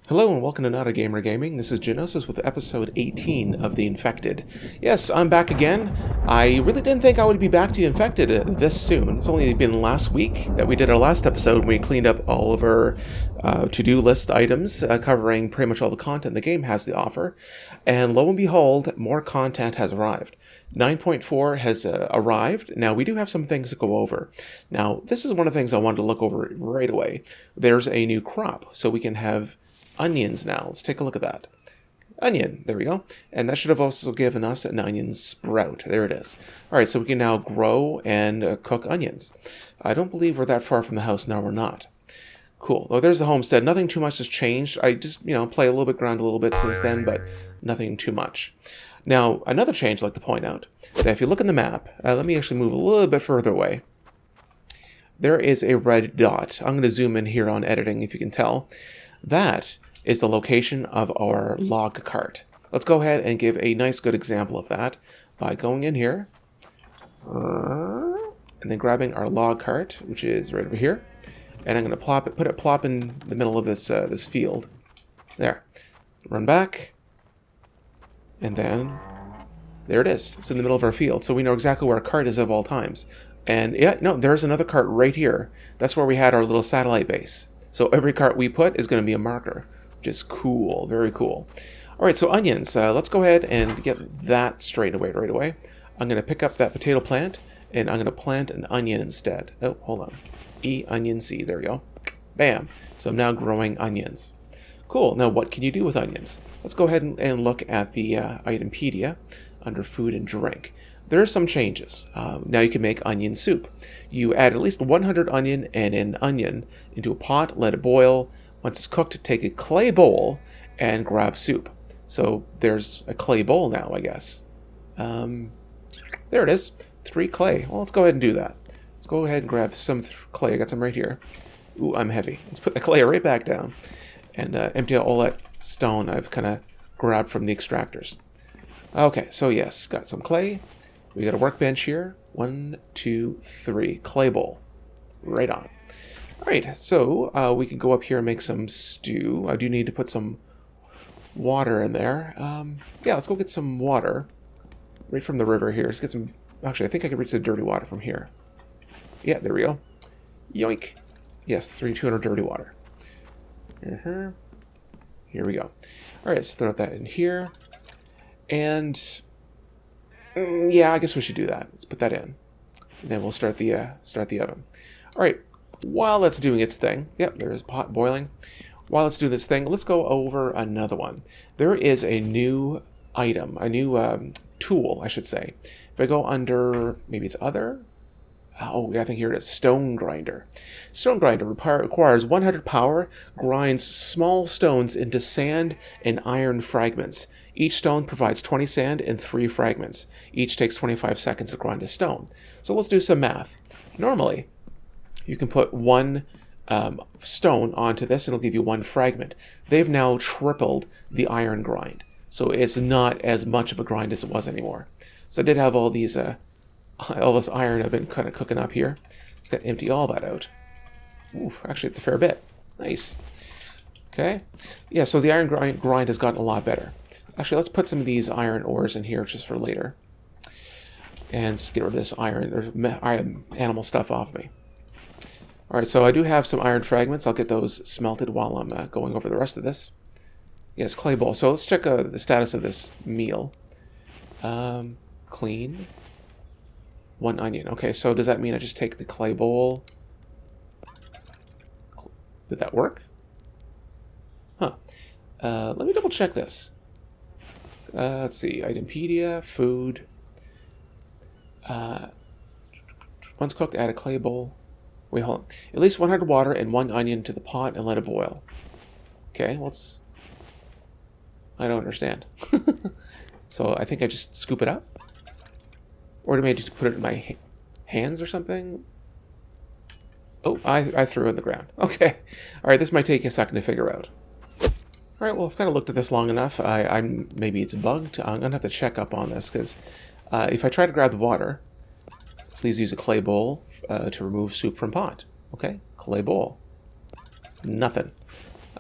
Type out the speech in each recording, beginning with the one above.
Hello and welcome to Not a Gamer Gaming. This is Genosis with episode 18 of The Infected. Yes, I'm back again. I really didn't think I would be back to The Infected this soon. It's only been last week that we did our last episode when we cleaned up all of our to-do list items, covering pretty much all the content the game has to offer. And lo and behold, more content has arrived. 9.4 has arrived. Now, we do have some things to go over. Now, this is one of the things I wanted to look over right away. There's a new crop, so we can have onions now. Let's take a look at that. Onion, there we go. And that should have also given us an onion sprout. There it is. All right, so we can now grow and cook onions. I don't believe we're that far from the house. No, we're not. Cool. Oh, there's the homestead. Nothing too much has changed. I just, play a little bit around a little bit since then, but nothing too much. Now, another change I'd like to point out, that if you look in the map, let me actually move a little bit further away. There is a red dot. I'm going to zoom in here on editing, if you can tell. That is the location of our log cart. Let's go ahead and give a nice good example of that by going in here and then grabbing our log cart, which is right over here, and I'm going to put it plop in the middle of this this field. There. Run back, and then there it is. It's in the middle of our field, so we know exactly where our cart is at all times. And yeah, no, there's another cart right here. That's where we had our little satellite base. So every cart we put is going to be a marker, which is cool, very cool. All right, so onions. Let's go ahead and get that straight away right away. I'm going to pick up that potato plant, and I'm going to plant an onion instead. Oh, hold on. Onion seed. There we go. Bam. So I'm now growing onions. Cool. Now, what can you do with onions? Let's go ahead and look at the itempedia under food and drink. There are some changes. Now you can make onion soup. You add at least 100 onion and an onion into a pot, let it boil. Once it's cooked, take a clay bowl and grab soup. So there's a clay bowl now, I guess. There it is. 3 clay. Well, let's go ahead and do that. Let's go ahead and grab some clay. I got some right here. Ooh, I'm heavy. Let's put the clay right back down and empty out all that stone I've kind of grabbed from the extractors. Okay, so yes, got some clay. We got a workbench here. 1, 2, 3. Clay bowl. Right on. All right, so we can go up here and make some stew. I do need to put some water in there. Yeah, let's go get some water right from the river here. Let's get some... Actually, I think I can reach the dirty water from here. Yeah, there we go. Yoink. Yes, 200 dirty water. Here we go. All right, let's throw that in here. And... yeah, I guess we should do that. Let's put that in. And then we'll start the oven. All right. While that's doing its thing, yep, there is pot boiling. While it's doing this thing, let's go over another one. There is a new item, a new tool, I should say. If I go under, maybe it's other. Oh, yeah, I think here it is, stone grinder. Stone grinder requires 100 power, grinds small stones into sand and iron fragments. Each stone provides 20 sand and 3 fragments. Each takes 25 seconds to grind a stone. So let's do some math. Normally, you can put 1 stone onto this and it'll give you 1 fragment. They've now tripled the iron grind. So it's not as much of a grind as it was anymore. So I did have all these, all this iron I've been kind of cooking up here. Just got to empty all that out. Oof, actually, it's a fair bit. Nice. Okay. Yeah, so the iron grind has gotten a lot better. Actually, let's put some of these iron ores in here just for later. And get rid of this iron animal stuff off me. All right, so I do have some iron fragments. I'll get those smelted while I'm going over the rest of this. Yes, clay bowl. So let's check the status of this meal. Clean. 1 onion. Okay, so does that mean I just take the clay bowl? Did that work? Huh. Let me double check this. Let's see. Itempedia, food. Once cooked, add a clay bowl. Wait, hold on. At least 100 water and 1 onion to the pot and let it boil. Okay, I don't understand. So I think I just scoop it up? Or do I just put it in my hands or something? Oh, I threw it in the ground. Okay. All right, this might take a second to figure out. All right, well, I've kind of looked at this long enough. Maybe it's bugged. I'm going to have to check up on this, because if I try to grab the water, please use a clay bowl to remove soup from pot. Okay, clay bowl. Nothing.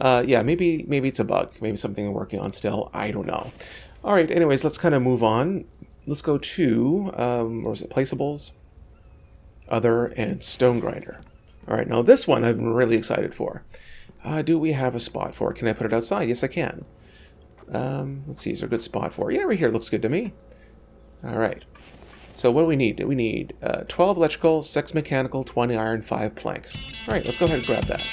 Yeah, maybe it's a bug. Maybe something we're working on still. I don't know. All right, anyways, let's kind of move on. Let's go to, what was it, placeables, other, and stone grinder. All right, now this one I'm really excited for. Do we have a spot for it? Can I put it outside? Yes, I can. Let's see, is there a good spot for it? Yeah, right here looks good to me. All right. So what do we need? We need 12 electrical, 6 mechanical, 20 iron, 5 planks. All right, let's go ahead and grab that.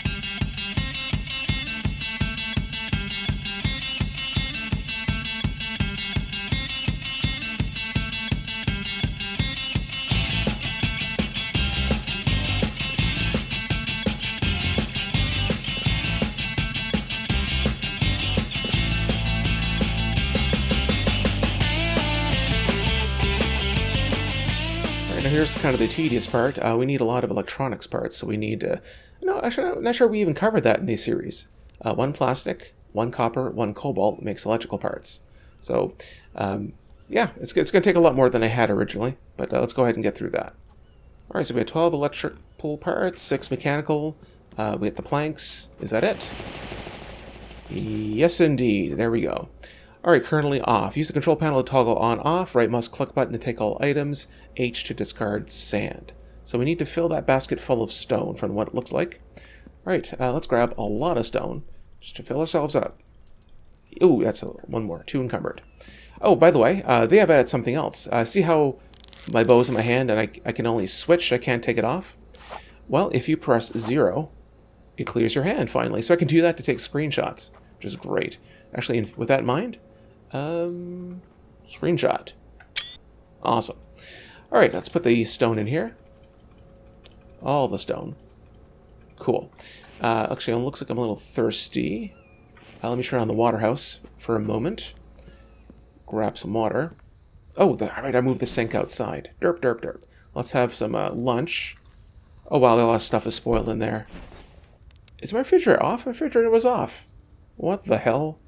Now here's kind of the tedious part. We need a lot of electronics parts, so we need no, actually, I'm not sure we even covered that in this series. 1 plastic, 1 copper, 1 cobalt makes electrical parts. So, yeah, it's going to take a lot more than I had originally, but let's go ahead and get through that. All right, so we have 12 electrical parts, 6 mechanical, we have the planks. Is that it? Yes, indeed. There we go. Alright, currently off. Use the control panel to toggle on off. Right mouse click button to take all items. H to discard sand. So we need to fill that basket full of stone from what it looks like. Alright, let's grab a lot of stone just to fill ourselves up. Ooh, that's one more. 2 encumbered. Oh, by the way, they have added something else. See how my bow's in my hand and I can only switch, I can't take it off? Well, if you press 0, it clears your hand finally. So I can do that to take screenshots, which is great. Actually, with that in mind, screenshot. Awesome. All right, let's put the stone in here. All the stone. Cool. Actually, it looks like I'm a little thirsty. Let me turn on the water house for a moment. Grab some water. Oh, all right, I moved the sink outside. Derp, derp, derp. Let's have some lunch. Oh, wow, a lot of stuff is spoiled in there. Is my refrigerator off? My refrigerator was off. What the hell?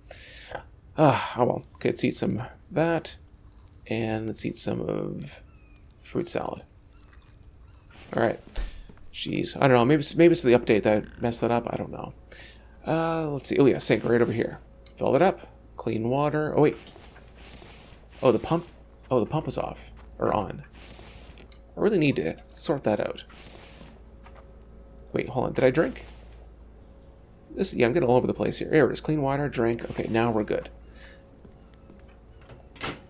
Oh well. Okay, let's eat some of that. And let's eat some of fruit salad. Alright. Jeez. I don't know. Maybe it's the update that messed that up. I don't know. Let's see. Oh yeah, sink right over here. Fill it up. Clean water. Oh wait. Oh, the pump. Oh, the pump is off. Or on. I really need to sort that out. Wait, hold on. Did I drink? Yeah, I'm getting all over the place here. Here it is. Clean water, drink. Okay, now we're good.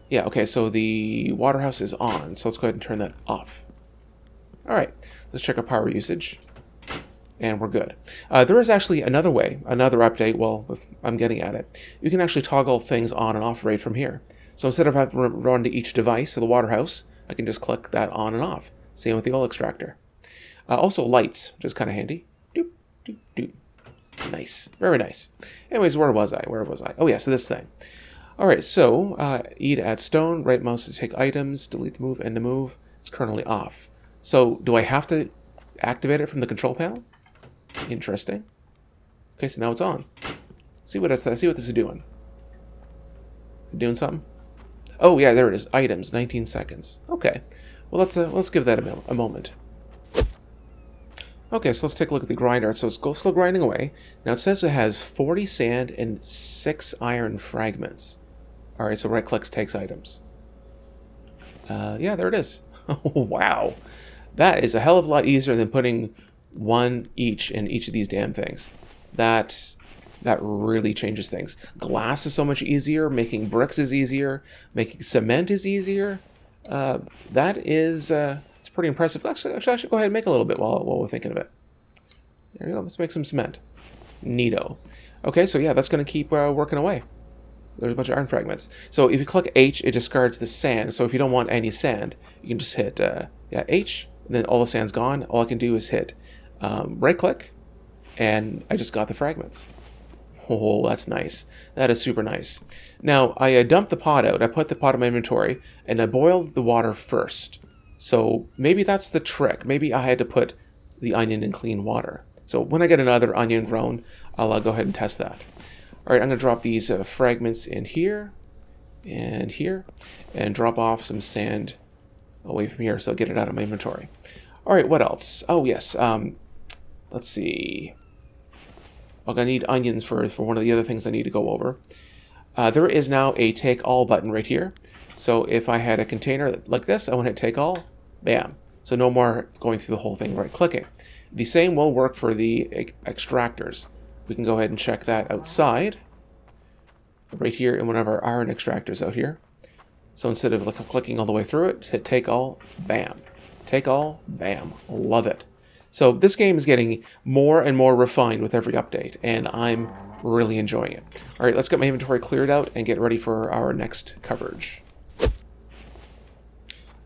Yeah, okay, so the water house is on, so let's go ahead and turn that off. Alright, let's check our power usage. And we're good. There is actually another way, another update, well, I'm getting at it. You can actually toggle things on and off right from here. So instead of having to run to each device of the water house, I can just click that on and off. Same with the oil extractor. Also lights, which is kind of handy. Doop, doop, doop. Nice. Very nice. Anyways, where was I? Oh yeah, so this thing. Alright, so E to add stone, right mouse to take items, delete the move, end the move. It's currently off. So do I have to activate it from the control panel? Interesting. Okay, so now it's on. See what this is doing. Is it doing something? Oh yeah, there it is. Items, 19 seconds. Okay. Well, let's give that a moment. Okay, so let's take a look at the grinder. So it's still grinding away. Now it says it has 40 sand and 6 iron fragments. Alright, so right clicks takes items. Yeah, there it is. Oh, wow. That is a hell of a lot easier than putting one each in each of these damn things. That really changes things. Glass is so much easier. Making bricks is easier. Making cement is easier. That is... it's pretty impressive. Actually, I should go ahead and make a little bit while we're thinking of it. There you go. Let's make some cement. Neato. Okay, so yeah, that's going to keep working away. There's a bunch of iron fragments. So if you click H, it discards the sand. So if you don't want any sand, you can just hit H, and then all the sand's gone. All I can do is hit right-click, and I just got the fragments. Oh, that's nice. That is super nice. Now, I dumped the pot out. I put the pot in my inventory, and I boiled the water first. So maybe that's the trick. Maybe I had to put the onion in clean water. So when I get another onion grown, I'll go ahead and test that. All right, I'm going to drop these fragments in here, and drop off some sand away from here so I'll get it out of my inventory. All right, what else? Oh, yes. Let's see. I'm going to need onions for one of the other things I need to go over. There is now a take all button right here. So if I had a container like this, I want to hit take all, bam. So no more going through the whole thing right clicking. The same will work for the extractors. We can go ahead and check that outside, right here in one of our iron extractors out here. So instead of clicking all the way through it, hit take all, bam. Take all, bam. Love it. So this game is getting more and more refined with every update, and I'm really enjoying it. All right, let's get my inventory cleared out and get ready for our next coverage. All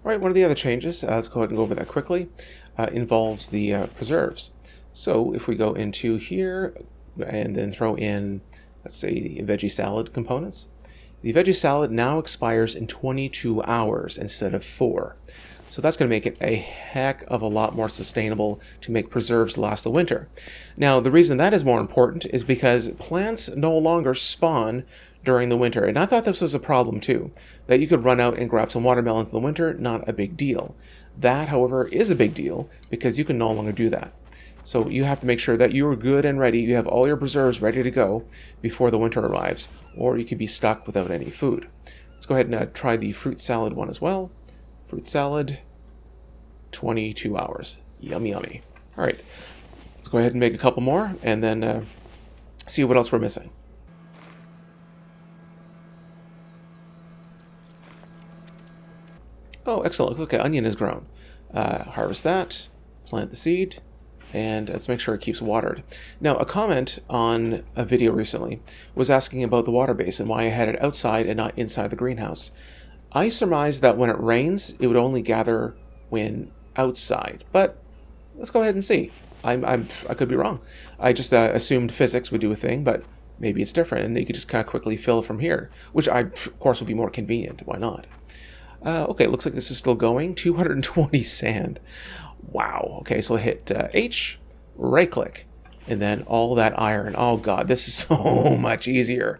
right, one of the other changes, let's go ahead and go over that quickly, involves the preserves. So if we go into here and then throw in, let's say, the veggie salad components, the veggie salad now expires in 22 hours instead of 4. So that's going to make it a heck of a lot more sustainable to make preserves last the winter. Now, the reason that is more important is because plants no longer spawn during the winter. And I thought this was a problem too, that you could run out and grab some watermelons in the winter, not a big deal. That, however, is a big deal because you can no longer do that. So you have to make sure that you're good and ready, you have all your preserves ready to go before the winter arrives, or you could be stuck without any food. Let's go ahead and try the fruit salad one as well. Fruit salad, 22 hours. Yummy, yummy. All right, let's go ahead and make a couple more and then see what else we're missing. Oh, excellent. Look, onion has grown. Harvest that, plant the seed, and let's make sure it keeps watered. Now, a comment on a video recently was asking about the water basin, why I had it outside and not inside the greenhouse. I surmised that when it rains, it would only gather when outside, but let's go ahead and see. I could be wrong. I just assumed physics would do a thing, but maybe it's different, and you could just kind of quickly fill from here, which of course would be more convenient. Why not? Okay, looks like this is still going. 220 sand. Wow. Okay, so hit H, right-click, and then all that iron. Oh god, this is so much easier.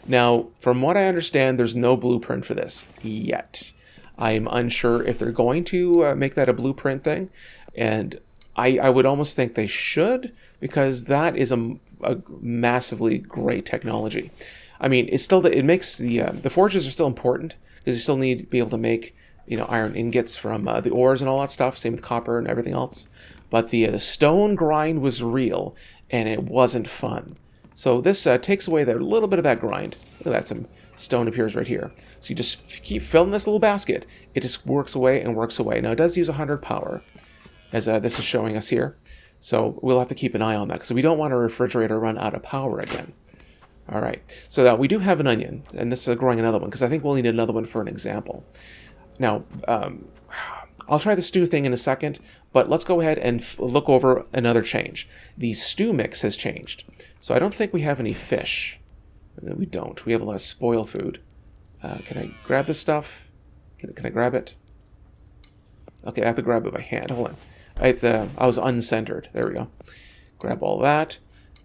Now, from what I understand, there's no blueprint for this yet. I'm unsure if they're going to make that a blueprint thing, and I would almost think they should, because that is a massively great technology. I mean, it makes the forges are still important, because you still need to be able to make, iron ingots from the ores and all that stuff. Same with copper and everything else. But the stone grind was real, and it wasn't fun. So this takes away a little bit of that grind. Look at that, some stone appears right here. So you just keep filling this little basket. It just works away and works away. Now it does use 100 power, as this is showing us here. So we'll have to keep an eye on that, because we don't want our refrigerator to run out of power again. All right, so now we do have an onion, and this is growing another one, because I think we'll need another one for an example. Now, I'll try the stew thing in a second, but let's go ahead and look over another change. The stew mix has changed. So I don't think we have any fish. We don't. We have a lot of spoil food. Can I grab this stuff? Can I grab it? Okay, I have to grab it by hand. Hold on. I was uncentered. There we go. Grab all that.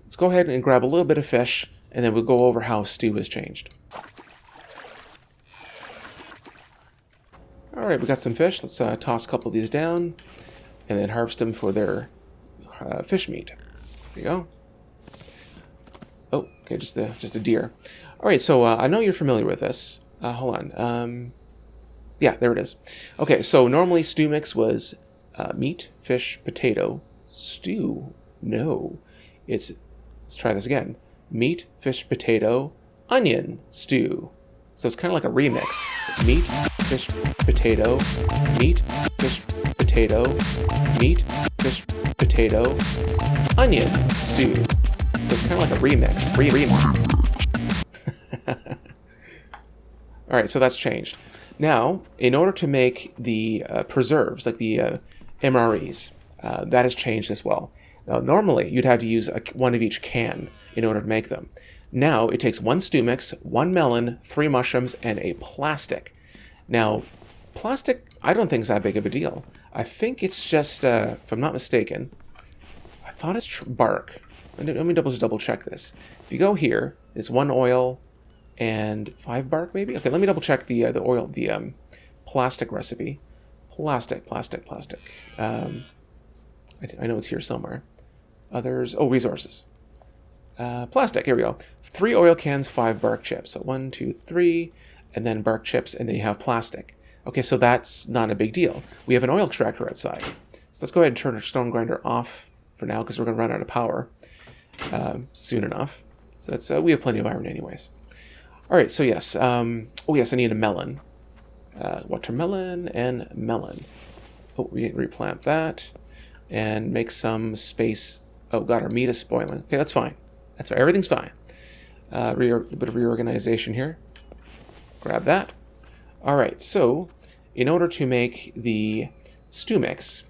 Let's go ahead and grab a little bit of fish, and then we'll go over how stew has changed. All right, we got some fish. Let's toss a couple of these down, and then harvest them for their fish meat. There you go. Oh, okay, just a deer. All right, so I know you're familiar with this. Hold on. Yeah, there it is. Okay, so normally stew mix was meat, fish, potato, stew. No, let's try this again. Meat, fish, potato, onion, stew. So it's kind of like a remix. Meat, fish, potato, meat, fish, potato, meat, fish, potato, onion, stew. So it's kind of like a remix. All right, so that's changed. Now, in order to make the preserves, like the MREs, that has changed as well. Now, normally, you'd have to use one of each can in order to make them. Now, it takes 1 stew mix, 1 melon, 3 mushrooms, and a plastic. Now, plastic, I don't think is that big of a deal. I think it's just, if I'm not mistaken, I thought it's bark. Let me double check this. If you go here, it's 1 oil and 5 bark, maybe? Okay, let me double check the oil, the plastic recipe. Plastic. I know it's here somewhere. Others, resources. Plastic, here we go. 3 oil cans, 5 bark chips. So 1, 2, 3, and then bark chips, and then you have plastic. Okay, so that's not a big deal. We have an oil extractor outside. So let's go ahead and turn our stone grinder off for now, because we're going to run out of power soon enough. So that's we have plenty of iron anyways. All right, so yes. Oh, yes, I need a melon. Watermelon and melon. Oh, we replant that and make some space. Oh, God, our meat is spoiling. Okay, that's fine. That's fine. Everything's fine. A bit of reorganization here. Grab that. All right, so in order to make the stew mix,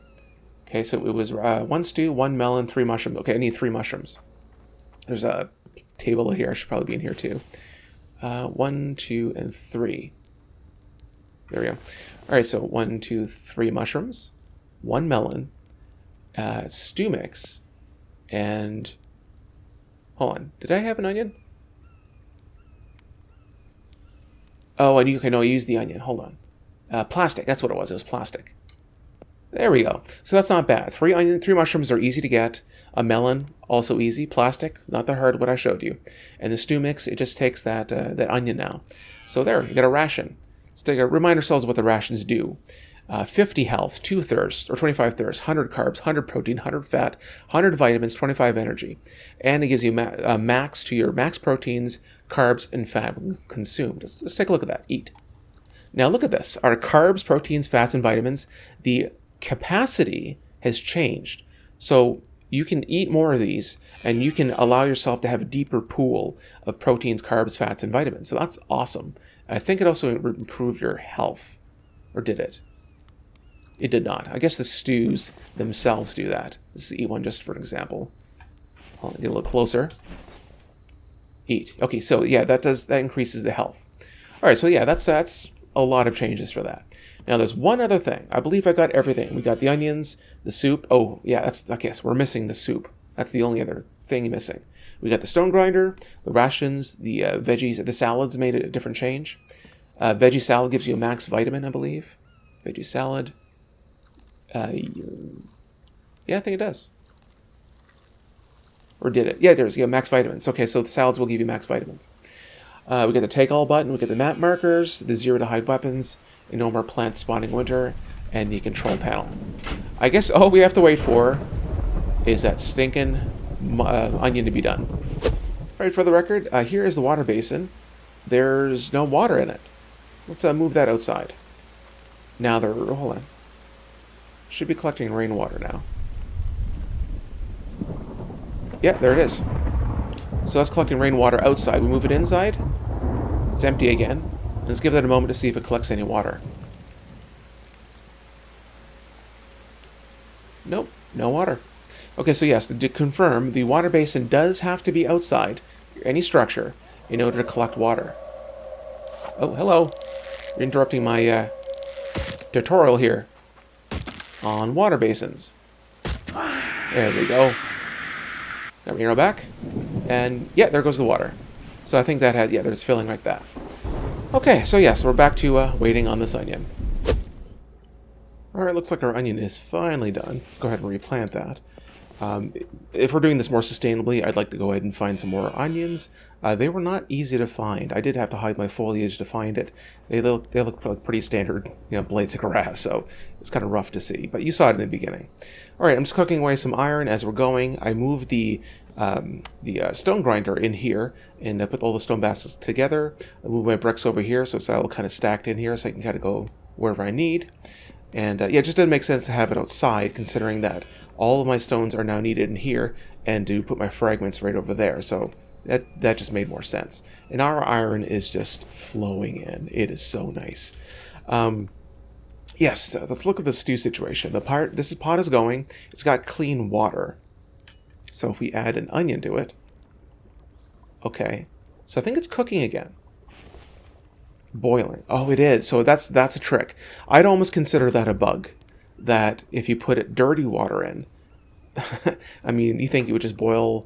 okay, so it was 1 stew, 1 melon, 3 mushrooms. Okay, I need 3 mushrooms. There's a table here. I should probably be in here too. 1, 2, and 3. There we go. All right, so 1, 2, 3 mushrooms, 1 melon, stew mix, and hold on. Did I have an onion? Oh, I used the onion. Hold on. Plastic. That's what it was. It was plastic. There we go. So that's not bad. 3 mushrooms are easy to get. A melon, also easy. Plastic, not that hard. What I showed you. And the stew mix, it just takes that onion now. So there, you got a ration. Let's remind ourselves what the rations do. 50 health, 2 thirst, or 25 thirst, 100 carbs, 100 protein, 100 fat, 100 vitamins, 25 energy. And it gives you max to your max proteins, carbs, and fat consumed. Let's take a look at that. Eat. Now look at this. Our carbs, proteins, fats, and vitamins, the capacity has changed. So you can eat more of these, and you can allow yourself to have a deeper pool of proteins, carbs, fats, and vitamins. So that's awesome. I think it also improved your health. Or did it? It did not. I guess the stews themselves do that. Let's eat one just for an example. I'll get a little closer. Eat. Okay, so yeah, that increases the health. All right, so yeah, that's a lot of changes for that. Now there's one other thing. I believe I got everything. We got the onions, the soup. Oh, yeah, okay, so we're missing the soup. That's the only other thing missing. We got the stone grinder, the rations, the veggies, the salads made a different change. Veggie salad gives you a max vitamin, I believe. Veggie salad. Yeah, I think it does. Or did it? Yeah, it does. Yeah, max vitamins. Okay, so the salads will give you max vitamins. We got the take all button. We got the map markers, the 0 to hide weapons, and no more plants spawning winter, and the control panel. I guess all we have to wait for is that stinking onion to be done. Right, for the record, here is the water basin. There's no water in it. Let's move that outside. Now hold on. Should be collecting rainwater now. Yeah, there it is. So that's collecting rainwater outside. We move it inside. It's empty again. And let's give that a moment to see if it collects any water. Nope, no water. Okay, so yes, to confirm, the water basin does have to be outside any structure in order to collect water. Oh, hello. You're interrupting my tutorial here on water basins. There we go. Got my arrow back. And yeah, there goes the water. So I think that there's filling like that. Okay, so yes, we're back to waiting on this onion. Alright, looks like our onion is finally done. Let's go ahead and replant that. If we're doing this more sustainably, I'd like to go ahead and find some more onions. They were not easy to find. I did have to hide my foliage to find it. They look like pretty standard, blades of grass, so it's kind of rough to see. But you saw it in the beginning. All right, I'm just cooking away some iron as we're going. I moved the stone grinder in here and put all the stone baskets together. I moved my bricks over here, so it's all kind of stacked in here, so I can kind of go wherever I need. And yeah, it just didn't make sense to have it outside, considering that all of my stones are now needed in here, and to put my fragments right over there. So that just made more sense. And our iron is just flowing in. It is so nice. Yes, let's look at the stew situation. This pot is going. It's got clean water. So if we add an onion to it, okay. So I think it's cooking again. Boiling. Oh, it is. So that's a trick. I'd almost consider that a bug. That if you put dirty water in, I mean, you think it would just boil.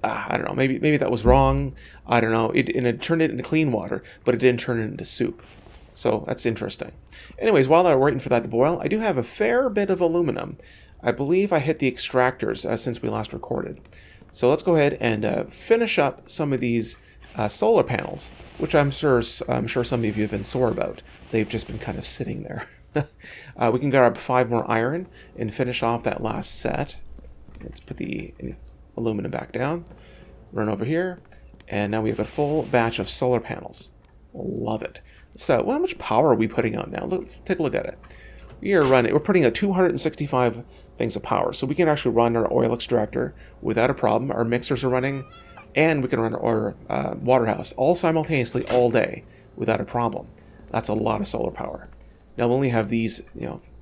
I don't know. Maybe that was wrong. I don't know. It turned it into clean water, but it didn't turn it into soup. So that's interesting. Anyways, while I'm waiting for that to boil, I do have a fair bit of aluminum. I believe I hit the extractors since we last recorded. So let's go ahead and finish up some of these solar panels, which I'm sure some of you have been sore about. They've just been kind of sitting there. We can grab 5 more iron and finish off that last set. Let's put the aluminum back down. Run over here, and now we have a full batch of solar panels. Love it. So, how much power are we putting out now? Let's take a look at it. We're putting out 265 things of power, so we can actually run our oil extractor without a problem. Our mixers are running, and we can run our water house all simultaneously all day without a problem. That's a lot of solar power. Now we only have these,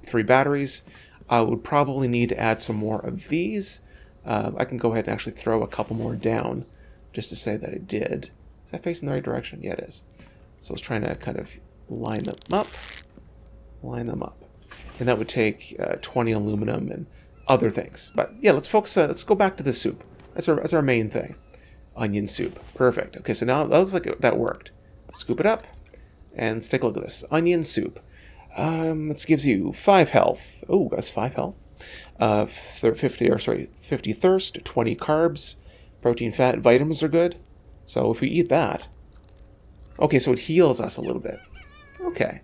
3 batteries. I would probably need to add some more of these. I can go ahead and actually throw a couple more down just to say that it did. Is that facing the right direction? Yeah, it is. So I was trying to kind of line them up. And that would take 20 aluminum and other things. But yeah, let's focus. Let's go back to the soup. That's our main thing. Onion soup. Perfect. Okay, so now it looks like that worked. Scoop it up. And let's take a look at this. Onion soup. This gives you 5 health. Oh, that's 5 health. 50 thirst, 20 carbs, protein, fat, vitamins are good. So if we eat that, okay, so it heals us a little bit. Okay,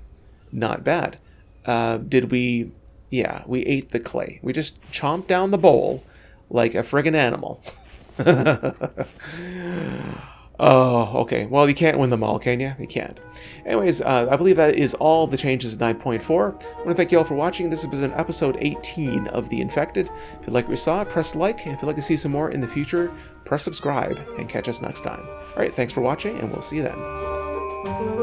not bad. We ate the clay. We just chomped down the bowl like a friggin' animal. Oh, okay. Well, you can't win them all, can you? You can't. Anyways, I believe that is all the changes in 9.4. I want to thank you all for watching. This has been episode 18 of The Infected. If you like what you saw, press like. And if you'd like to see some more in the future, press subscribe and catch us next time. All right, thanks for watching, and we'll see you then.